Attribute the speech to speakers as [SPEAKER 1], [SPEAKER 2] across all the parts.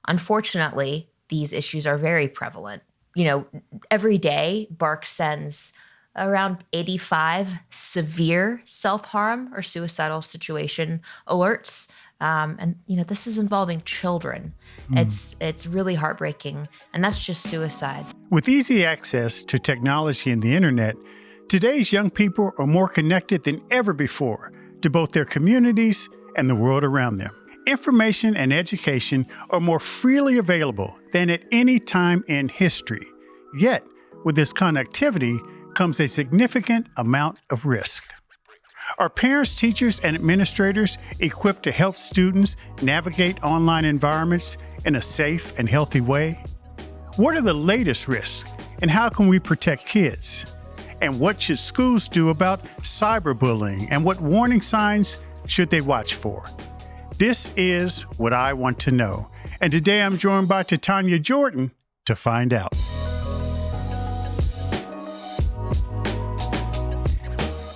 [SPEAKER 1] Unfortunately, these issues are very prevalent. Every day, Bark sends around 85 severe self-harm or suicidal situation alerts. And this is involving children. It's really heartbreaking, and that's just suicide.
[SPEAKER 2] With easy access to technology and the internet, today's young people are more connected than ever before to both their communities and the world around them. Information and education are more freely available than at any time in history. Yet, with this connectivity comes a significant amount of risk. Are parents, teachers, and administrators equipped to help students navigate online environments in a safe and healthy way? What are the latest risks, and how can we protect kids? And what should schools do about cyberbullying, and what warning signs should they watch for? This is What I Want to Know, and today I'm joined by Titania Jordan to find out.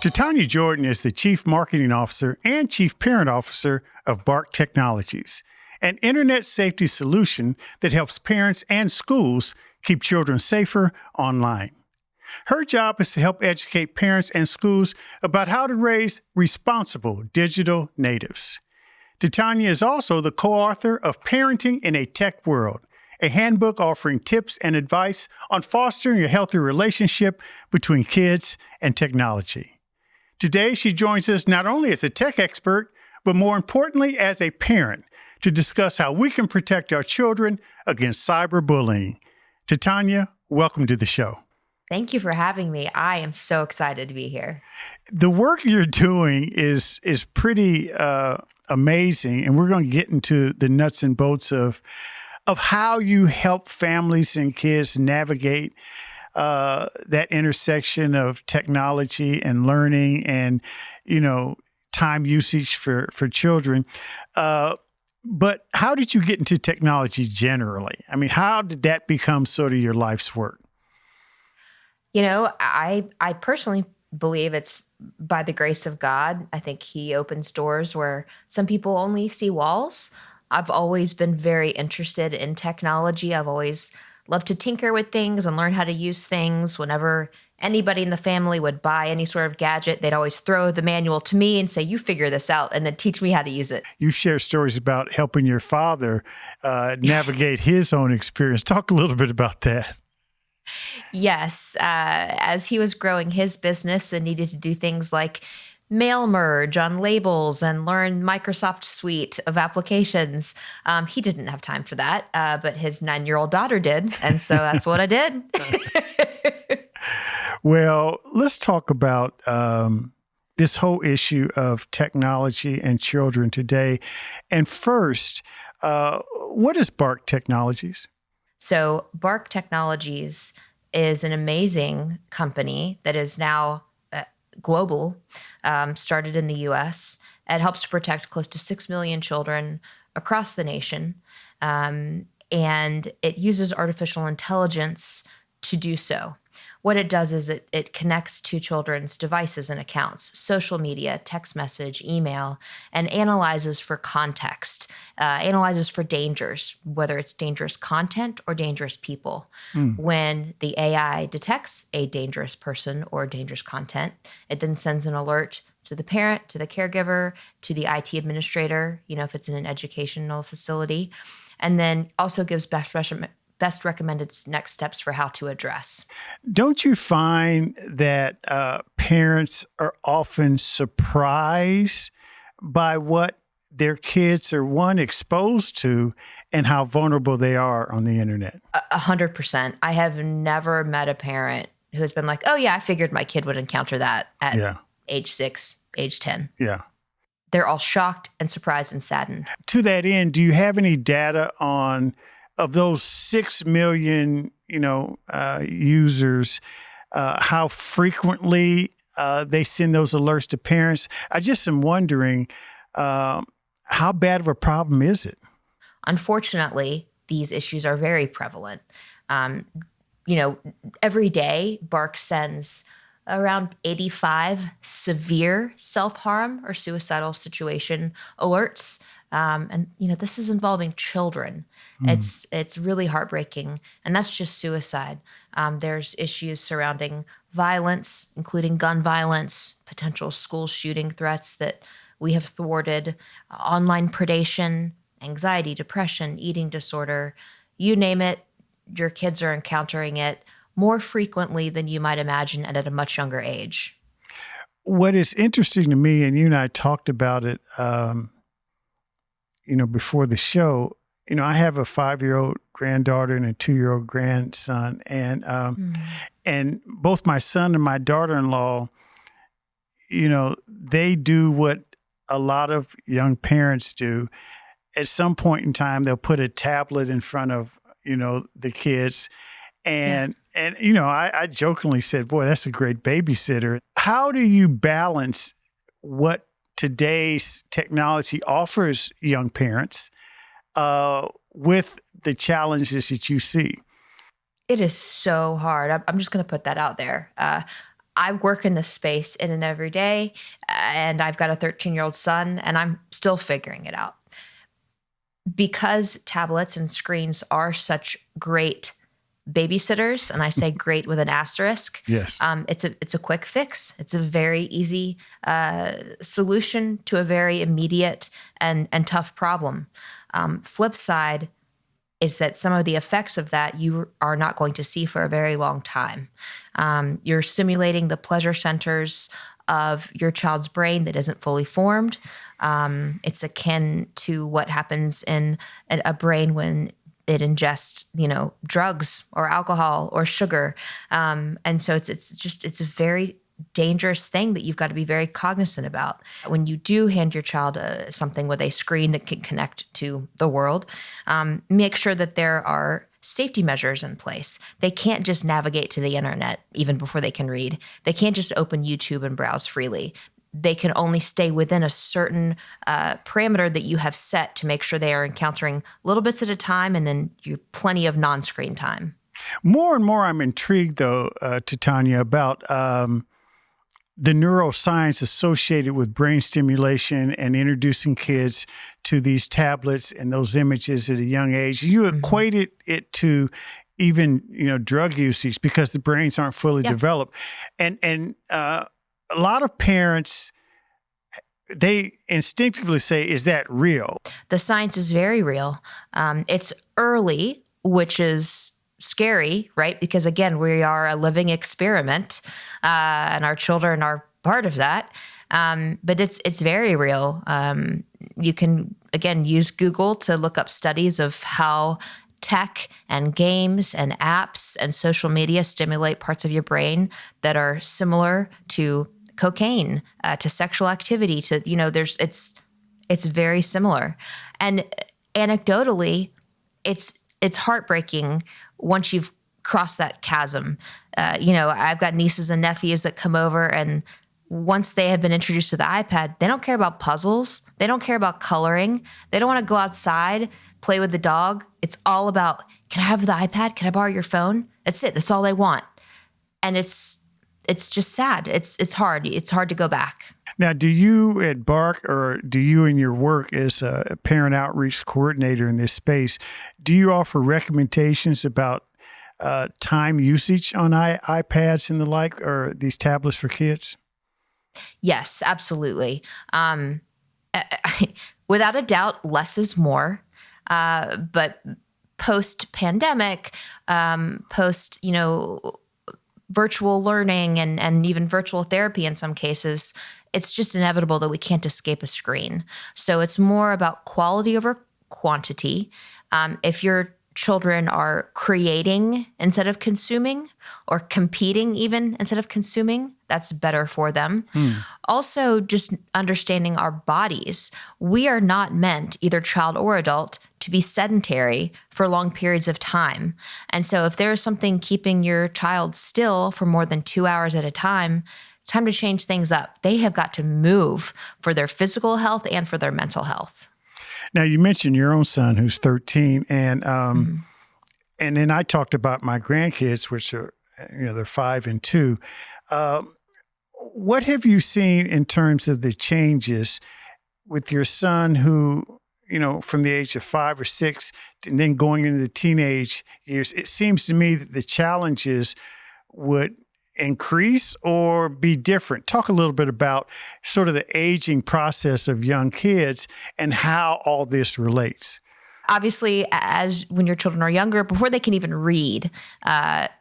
[SPEAKER 2] Titania Jordan is the Chief Marketing Officer and Chief Parent Officer of Bark Technologies, an internet safety solution that helps parents and schools keep children safer online. Her job is to help educate parents and schools about how to raise responsible digital natives. Titania is also the co-author of Parenting in a Tech World, a handbook offering tips and advice on fostering a healthy relationship between kids and technology. Today, she joins us not only as a tech expert, but more importantly, as a parent to discuss how we can protect our children against cyberbullying. Titania, welcome to the show.
[SPEAKER 1] Thank you for having me. I am so excited to be here.
[SPEAKER 2] The work you're doing is pretty amazing, and we're going to get into the nuts and bolts of how you help families and kids navigate that intersection of technology and learning and, time usage for children. But how did you get into technology generally? I mean, how did that become sort of your life's work?
[SPEAKER 1] I personally believe it's by the grace of God. I think He opens doors where some people only see walls. I've always been very interested in technology. I've always loved to tinker with things and learn how to use things. Whenever anybody in the family would buy any sort of gadget, they'd always throw the manual to me and say, you figure this out, and then teach me how to use it.
[SPEAKER 2] You share stories about helping your father navigate his own experience. Talk a little bit about that.
[SPEAKER 1] Yes. As he was growing his business and needed to do things like mail merge on labels and learn Microsoft suite of applications. He didn't have time for that, but his 9-year-old daughter did. And so that's what I did.
[SPEAKER 2] Well, let's talk about this whole issue of technology and children today. And first, what is Bark Technologies?
[SPEAKER 1] So Bark Technologies is an amazing company that is now global, started in the U.S. It helps to protect close to 6 million children across the nation, and it uses artificial intelligence to do so. What it does is it connects to children's devices and accounts, social media, text message, email, and analyzes for context, analyzes for dangers, whether it's dangerous content or dangerous people. When the AI detects a dangerous person or dangerous content, it then sends an alert to the parent, to the caregiver, to the IT administrator, if it's in an educational facility, and then also gives best recommended next steps for how to address.
[SPEAKER 2] Don't you find that parents are often surprised by what their kids are, exposed to and how vulnerable they are on the internet?
[SPEAKER 1] 100%. I have never met a parent who has been like, oh yeah, I figured my kid would encounter that at age 6, age 10.
[SPEAKER 2] Yeah.
[SPEAKER 1] They're all shocked and surprised and saddened.
[SPEAKER 2] To that end, do you have any data on of those 6 million, users, how frequently they send those alerts to parents? I just am wondering, how bad of a problem is it?
[SPEAKER 1] Unfortunately, these issues are very prevalent. Every day, Bark sends around 85 severe self-harm or suicidal situation alerts. And this is involving children. It's really heartbreaking, and that's just suicide. There's issues surrounding violence, including gun violence, potential school shooting threats that we have thwarted, online predation, anxiety, depression, eating disorder, you name it, your kids are encountering it more frequently than you might imagine and at a much younger age.
[SPEAKER 2] What is interesting to me, and you and I talked about it, before the show, I have a 5-year-old granddaughter and a 2-year-old grandson, and both my son and my daughter-in-law, they do what a lot of young parents do. At some point in time, they'll put a tablet in front of, the kids. And I jokingly said, boy, that's a great babysitter. How do you balance what today's technology offers young parents with the challenges that you see?
[SPEAKER 1] It is so hard. I'm just going to put that out there. I work in this space in and every day, and I've got a 13-year-old son, and I'm still figuring it out. Because tablets and screens are such great babysitters, and I say great with an asterisk.
[SPEAKER 2] Yes.
[SPEAKER 1] It's a quick fix. It's a very easy solution to a very immediate and tough problem. Flip side is that some of the effects of that you are not going to see for a very long time. You're stimulating the pleasure centers of your child's brain that isn't fully formed. It's akin to what happens in a brain when it ingests, drugs or alcohol or sugar. And so it's a very dangerous thing that you've got to be very cognizant about. When you do hand your child something with a screen that can connect to the world, make sure that there are safety measures in place. They can't just navigate to the internet even before they can read. They can't just open YouTube and browse freely. They can only stay within a certain parameter that you have set to make sure they are encountering little bits at a time, and then you plenty of non-screen time.
[SPEAKER 2] More and more I'm intrigued, though, Titania, about the neuroscience associated with brain stimulation and introducing kids to these tablets and those images at a young age. You equated it to even, drug usage because the brains aren't fully developed. And a lot of parents, they instinctively say, is that real?
[SPEAKER 1] The science is very real. It's early, which is scary, right? Because again, we are a living experiment, and our children are part of that. But it's very real. You can, again, use Google to look up studies of how tech and games and apps and social media stimulate parts of your brain that are similar to cocaine, to sexual activity, to, it's very similar. And anecdotally, it's heartbreaking once you've crossed that chasm. I've got nieces and nephews that come over, and once they have been introduced to the iPad, they don't care about puzzles. They don't care about coloring. They don't want to go outside, play with the dog. It's all about, can I have the iPad? Can I borrow your phone? That's it. That's all they want. And it's just sad. It's hard. It's hard to go back.
[SPEAKER 2] Now, do you at Bark, or do you in your work as a parent outreach coordinator in this space, do you offer recommendations about time usage on iPads and the like, or these tablets for kids?
[SPEAKER 1] Yes, absolutely. Without a doubt, less is more. But post-pandemic, virtual learning and even virtual therapy in some cases, it's just inevitable that we can't escape a screen. So it's more about quality over quantity. If your children are creating instead of consuming, or competing even instead of consuming, that's better for them. Also, just understanding our bodies. We are not meant, either child or adult, to be sedentary for long periods of time. And so if there is something keeping your child still for more than 2 hours at a time, it's time to change things up. They have got to move for their physical health and for their mental health.
[SPEAKER 2] Now, you mentioned your own son who's 13, and then I talked about my grandkids, which are, they're 5 and 2. What have you seen in terms of the changes with your son who, from the age of 5 or 6 and then going into the teenage years, it seems to me that the challenges would increase or be different. Talk a little bit about sort of the aging process of young kids and how all this relates.
[SPEAKER 1] Obviously, as when your children are younger, before they can even read,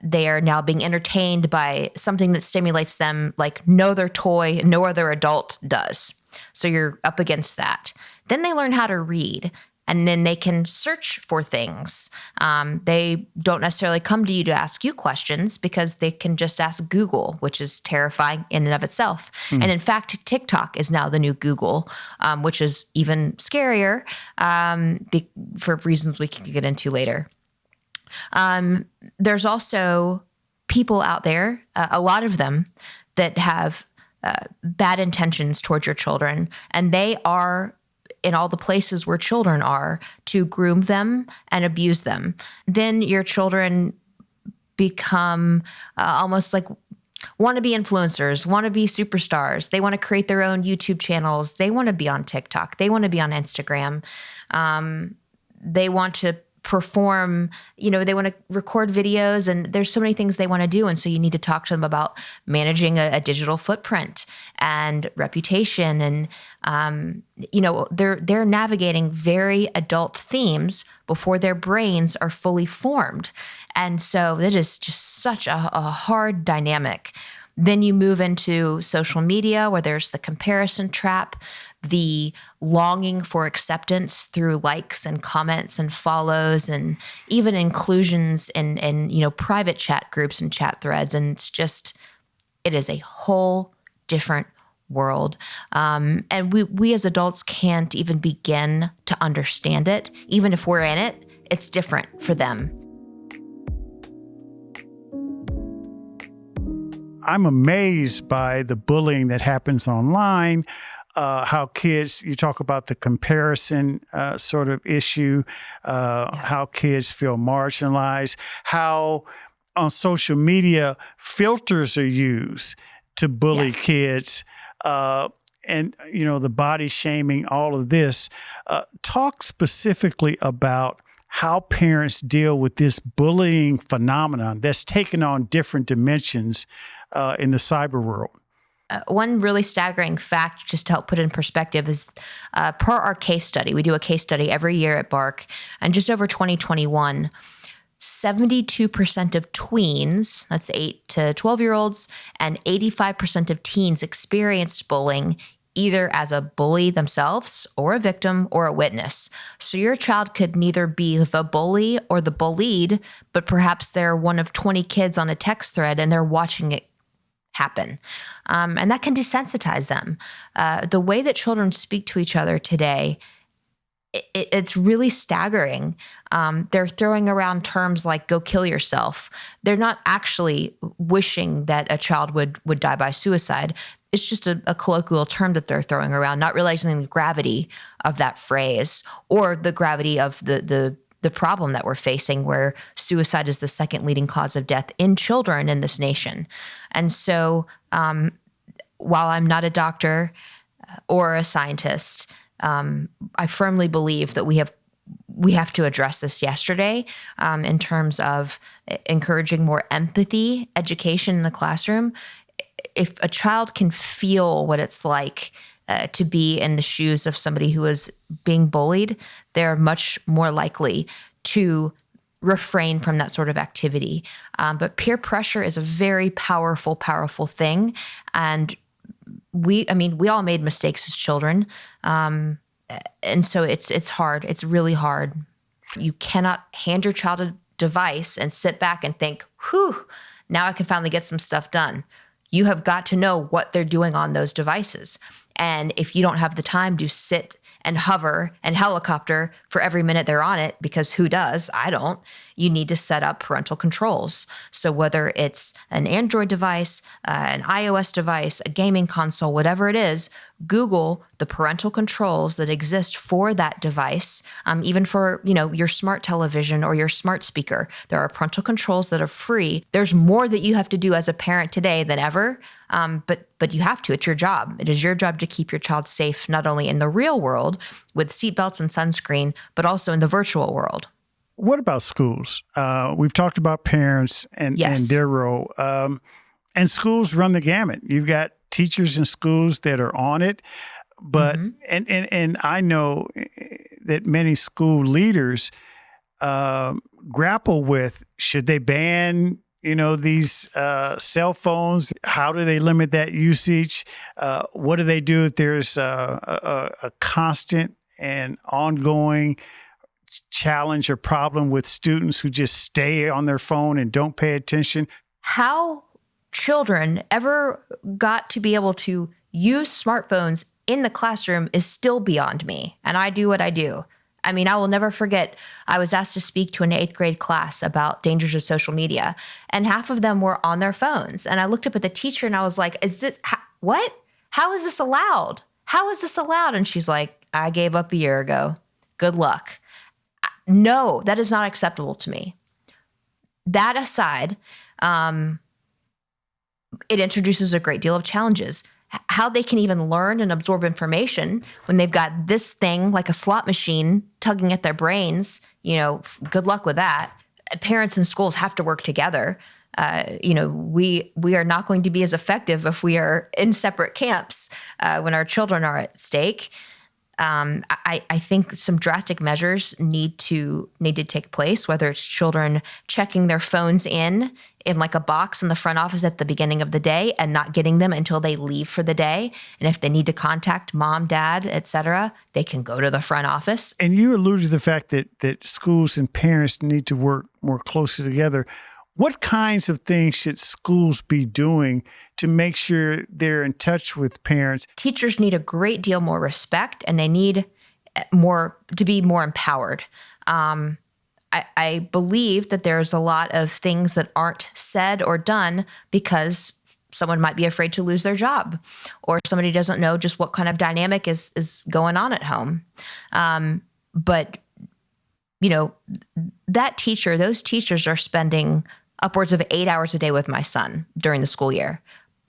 [SPEAKER 1] they are now being entertained by something that stimulates them like no other toy, no other adult does. So you're up against that. Then they learn how to read, and then they can search for things. They don't necessarily come to you to ask you questions because they can just ask Google, which is terrifying in and of itself. And in fact, TikTok is now the new Google, which is even scarier for reasons we can get into later. There's also people out there, a lot of them, that have bad intentions towards your children, and they are in all the places where children are to groom them and abuse them. Then your children become almost like wannabe influencers, wannabe superstars. They want to create their own YouTube channels. They want to be on TikTok. They want to be on Instagram. They want to perform, they want to record videos, and there's so many things they want to do. And so you need to talk to them about managing a digital footprint and reputation. And, they're navigating very adult themes before their brains are fully formed. And so it is just such a hard dynamic. Then you move into social media where there's the comparison trap, the longing for acceptance through likes and comments and follows, and even inclusions in private chat groups and chat threads. And it is a whole different world. And we as adults can't even begin to understand it. Even if we're in it, it's different for them.
[SPEAKER 2] I'm amazed by the bullying that happens online, how kids, you talk about the comparison sort of issue, how kids feel marginalized, how on social media filters are used to bully kids, and, the body shaming, all of this. Talk specifically about how parents deal with this bullying phenomenon that's taken on different dimensions in the cyber world.
[SPEAKER 1] One really staggering fact, just to help put it in perspective, is per our case study. We do a case study every year at Bark, and just over 2021, 72% of tweens, that's 8 to 12-year-olds, and 85% of teens experienced bullying either as a bully themselves or a victim or a witness. So your child could neither be the bully or the bullied, but perhaps they're one of 20 kids on a text thread and they're watching it happen. And that can desensitize them. The way that children speak to each other today, it's really staggering. They're throwing around terms like "go kill yourself." They're not actually wishing that a child would die by suicide. It's just a colloquial term that they're throwing around, not realizing the gravity of that phrase or the gravity of the problem that we're facing, where suicide is the second leading cause of death in children in this nation. And so while I'm not a doctor or a scientist, I firmly believe that we have to address this yesterday in terms of encouraging more empathy, education in the classroom. If a child can feel what it's like to be in the shoes of somebody who is being bullied, they're much more likely to refrain from that sort of activity. But peer pressure is a very powerful, powerful thing. And we all made mistakes as children. And so it's hard. It's really hard. You cannot hand your child a device and sit back and think, whew, now I can finally get some stuff done. You have got to know what they're doing on those devices. And if you don't have the time to sit and hover and helicopter for every minute they're on it, because who does? I don't. You need to set up parental controls. So whether it's an Android device, an iOS device, a gaming console, whatever it is, Google the parental controls that exist for that device, even for, your smart television or your smart speaker. There are parental controls that are free. There's more that you have to do as a parent today than ever, but you have to. It's your job. It is your job to keep your child safe, not only in the real world with seatbelts and sunscreen, but also in the virtual world.
[SPEAKER 2] What about schools? We've talked about parents and their role. And schools run the gamut. You've got teachers in schools that are on it, but and I know that many school leaders grapple with, should they ban these cell phones? How do they limit that usage? What do they do if there's a constant and ongoing challenge or problem with students who just stay on their phone and don't pay attention?
[SPEAKER 1] How children ever got to be able to use smartphones in the classroom is still beyond me. And I do what I do. I mean, I will never forget, I was asked to speak to an 8th grade class about dangers of social media, and half of them were on their phones. And I looked up at the teacher and I was like, what? How is this allowed? How is this allowed? And she's like, I gave up a year ago. Good luck. No, that is not acceptable to me. That aside, it introduces a great deal of challenges. How they can even learn and absorb information when they've got this thing like a slot machine tugging at their brains, good luck with that. Parents and schools have to work together. We are not going to be as effective if we are in separate camps when our children are at stake. I think some drastic measures need to take place, whether it's children checking their phones in like a box in the front office at the beginning of the day and not getting them until they leave for the day. And if they need to contact mom, dad, et cetera, they can go to the front office.
[SPEAKER 2] And you alluded to the fact that schools and parents need to work more closely together. What kinds of things should schools be doing to make sure they're in touch with parents?
[SPEAKER 1] Teachers need a great deal more respect, and they need to be more empowered. I believe that there's a lot of things that aren't said or done because someone might be afraid to lose their job, or somebody doesn't know just what kind of dynamic is going on at home. But those teachers are spending upwards of 8 hours a day with my son during the school year.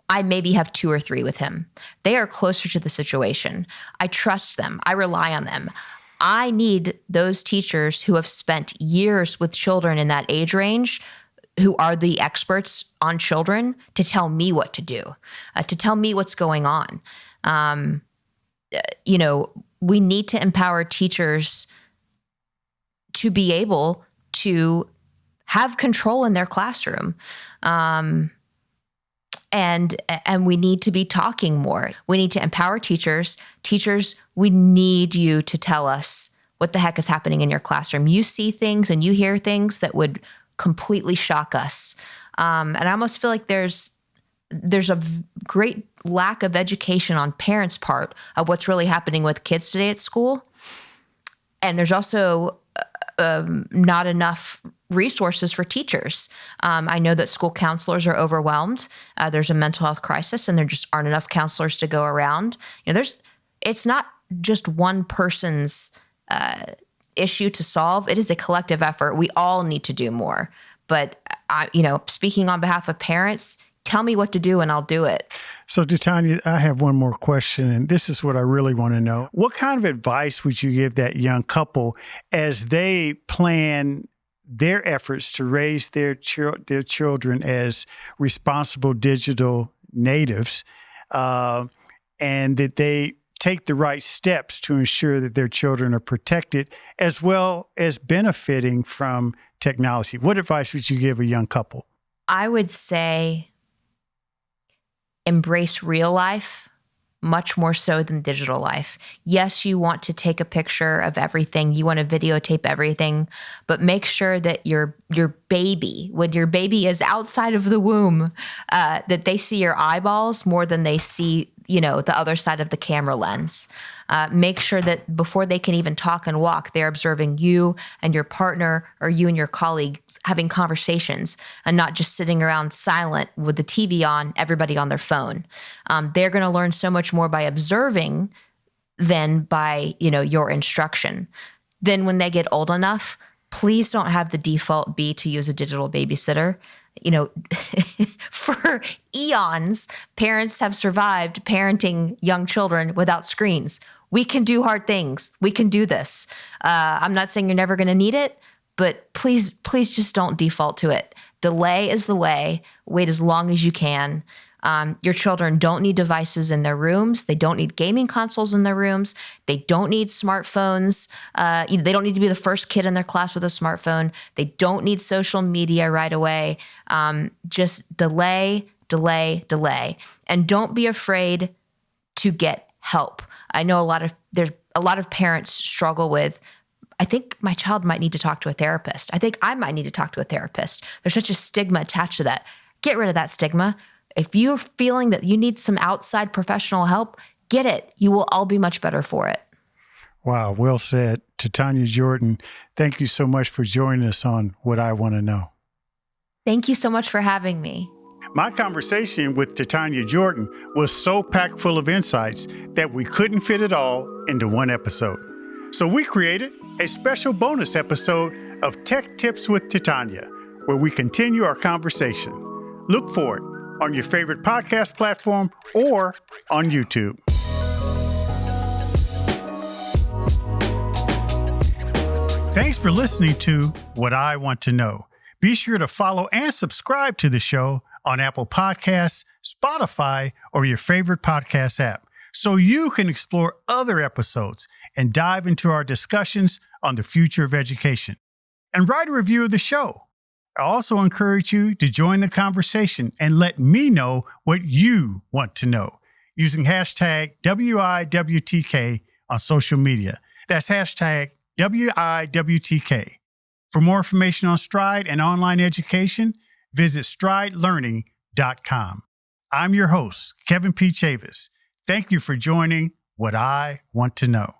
[SPEAKER 1] I maybe have 2 or 3 with him. They are closer to the situation. I trust them. I rely on them. I need those teachers who have spent years with children in that age range, who are the experts on children, to tell me what to do, to tell me what's going on. We need to empower teachers to be able to have control in their classroom. And we need to be talking more. We need to empower teachers. Teachers, we need you to tell us what the heck is happening in your classroom. You see things and you hear things that would completely shock us. And I almost feel like there's a great lack of education on parents' part of what's really happening with kids today at school. And there's also not enough resources for teachers. I know that school counselors are overwhelmed. There's a mental health crisis, and there just aren't enough counselors to go around. It's not just one person's issue to solve. It is a collective effort. We all need to do more. But speaking on behalf of parents, tell me what to do, and I'll do it.
[SPEAKER 2] So, Titania, I have one more question, and this is what I really want to know. What kind of advice would you give that young couple as they plan their efforts to raise their children as responsible digital natives, and that they take the right steps to ensure that their children are protected as well as benefiting from technology? What advice would you give a young couple?
[SPEAKER 1] I would say embrace real life much more so than digital life. Yes, you want to take a picture of everything. You want to videotape everything, but make sure that your baby, when your baby is outside of the womb, that they see your eyeballs more than they see the other side of the camera lens. Make sure that before they can even talk and walk, they're observing you and your partner or you and your colleagues having conversations and not just sitting around silent with the TV on, everybody on their phone. They're going to learn so much more by observing than by, your instruction. Then when they get old enough, please don't have the default be to use a digital babysitter. For eons, parents have survived parenting young children without screens. We can do hard things. We can do this. I'm not saying you're never going to need it, but please just don't default to it. Delay is the way. Wait as long as you can. Your children don't need devices in their rooms. They don't need gaming consoles in their rooms. They don't need smartphones. They don't need to be the first kid in their class with a smartphone. They don't need social media right away. Just delay. And don't be afraid to get help. I know there's a lot of parents struggle with, I think my child might need to talk to a therapist. I think I might need to talk to a therapist. There's such a stigma attached to that. Get rid of that stigma. If you're feeling that you need some outside professional help, get it. You will all be much better for it.
[SPEAKER 2] Wow, well said. Titania Jordan, thank you so much for joining us on What I Want to Know.
[SPEAKER 1] Thank you so much for having me.
[SPEAKER 2] My conversation with Titania Jordan was so packed full of insights that we couldn't fit it all into one episode. So we created a special bonus episode of Tech Tips with Titania, where we continue our conversation. Look for it on your favorite podcast platform or on YouTube. Thanks for listening to What I Want to Know. Be sure to follow and subscribe to the show on Apple Podcasts, Spotify, or your favorite podcast app so you can explore other episodes and dive into our discussions on the future of education. And write a review of the show. I also encourage you to join the conversation and let me know what you want to know using hashtag WIWTK on social media. That's hashtag WIWTK. For more information on Stride and online education, visit stridelearning.com. I'm your host, Kevin P. Chavis. Thank you for joining What I Want to Know.